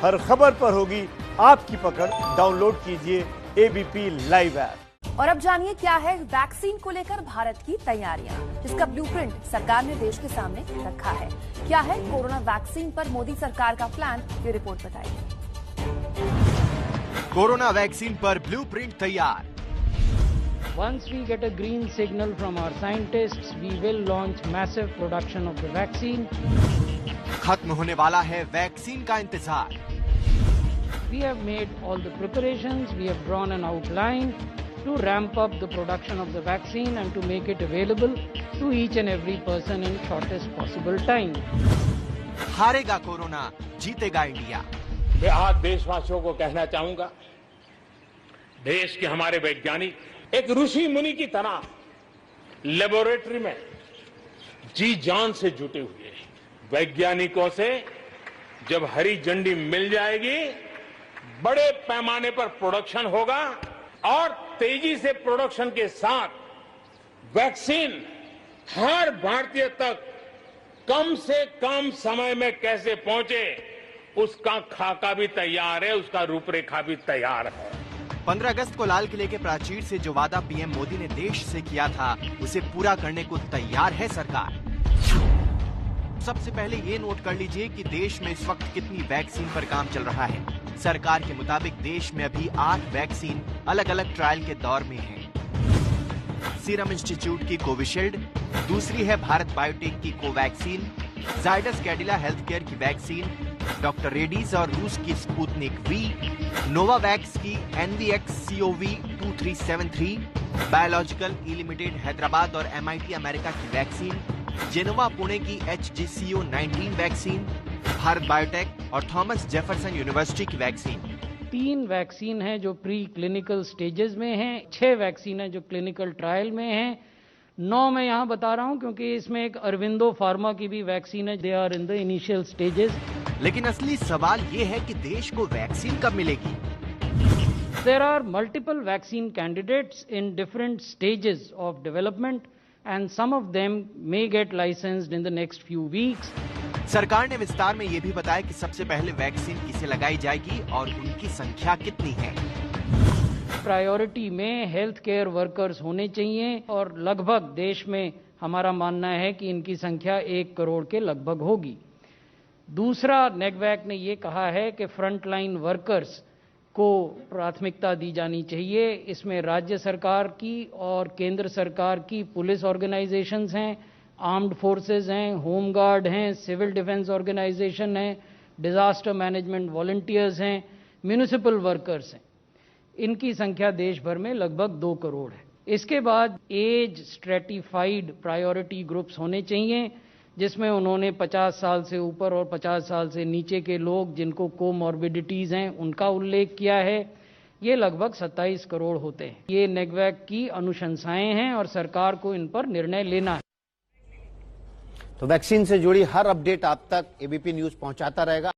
हर खबर पर होगी आपकी पकड़। डाउनलोड कीजिए एबीपी लाइव ऐप। और अब जानिए क्या है वैक्सीन को लेकर भारत की तैयारियां, जिसका ब्लूप्रिंट सरकार ने देश के सामने रखा है। क्या है कोरोना वैक्सीन पर मोदी सरकार का प्लान, ये रिपोर्ट बताइए। कोरोना वैक्सीन पर ब्लूप्रिंट तैयार। Once we get a green signal from our scientists, we will launch massive production of the vaccine. खत्म होने वाला है वैक्सीन का इंतजार। We have made all the preparations. We have drawn an outline to ramp up the production of the vaccine and to make it available to each and every person in shortest possible time. हारेगा corona, जीतेगा India. मैं आज देशवासियों को कहना चाहूंगा, देश के हमारे वैज्ञानिक एक ऋषि मुनि की तरह लेबोरेटरी में जी जान से जुटे हुए हैं। वैज्ञानिकों से जब हरी झंडी मिल जाएगी, बड़े पैमाने पर प्रोडक्शन होगा और तेजी से प्रोडक्शन के साथ वैक्सीन हर भारतीय तक कम से कम समय में कैसे पहुंचे, उसका खाका भी तैयार है, उसका रूपरेखा भी तैयार है। 15 अगस्त को लाल किले के प्राचीर से जो वादा पीएम मोदी ने देश से किया था, उसे पूरा करने को तैयार है सरकार। सबसे पहले ये नोट कर लीजिए कि देश में इस वक्त कितनी वैक्सीन पर काम चल रहा है। सरकार के मुताबिक देश में अभी 8 वैक्सीन अलग अलग ट्रायल के दौर में हैं। सीरम इंस्टीट्यूट की कोविशील्ड, दूसरी है भारत बायोटेक की Covaxin, Zydus Cadila health care की वैक्सीन, डॉक्टर रेड्डीज और रूस की स्पुतनिक वी, नोवावैक्स की NVX-CoV2373, बायोलॉजिकल ई लिमिटेड हैदराबाद और MIT अमेरिका की वैक्सीन, जेनोवा पुणे की HGCO19 वैक्सीन, भारत बायोटेक और थॉमस जेफरसन यूनिवर्सिटी की वैक्सीन। 3 वैक्सीन हैं जो प्री क्लिनिकल स्टेजेस में हैं, 6 वैक्सीन हैं जो क्लिनिकल ट्रायल में हैं, 9 मैं यहाँ बता रहा हूँ क्योंकि इसमें एक अरविंदो फार्मा की भी वैक्सीन है, they are in the initial stages. लेकिन असली सवाल ये है कि देश को वैक्सीन कब मिलेगी? There are multiple vaccine candidates in different stages of development and some of them may get licensed in the next few weeks. सरकार ने विस्तार में ये भी बताया कि सबसे पहले वैक्सीन किसे लगाई जाएगी और उनकी संख्या कितनी है। प्रायोरिटी में हेल्थ केयर वर्कर्स होने चाहिए और लगभग देश में हमारा मानना है कि इनकी संख्या 1 करोड़ के लगभग होगी। दूसरा, नेगवैक ने ये कहा है कि फ्रंटलाइन वर्कर्स को प्राथमिकता दी जानी चाहिए। इसमें राज्य सरकार की और केंद्र सरकार की पुलिस ऑर्गेनाइजेशंस हैं, आर्म्ड फोर्सेस हैं, होम गार्ड हैं, सिविल डिफेंस ऑर्गेनाइजेशन हैं, डिजास्टर मैनेजमेंट वॉलंटियर्स हैं, म्यूनिसिपल वर्कर्स हैं। इनकी संख्या देश भर में लगभग 2 करोड़ है। इसके बाद एज स्ट्रेटिफाइड प्रायोरिटी ग्रुप्स होने चाहिए, जिसमें उन्होंने 50 साल से ऊपर और 50 साल से नीचे के लोग जिनको कोमॉर्बिडिटीज हैं उनका उल्लेख किया है। ये लगभग 27 करोड़ होते हैं। ये नेगवैक की अनुशंसाएं हैं और सरकार को इन पर निर्णय लेना है। तो वैक्सीन से जुड़ी हर अपडेट आप तक एबीपी न्यूज पहुंचाता रहेगा।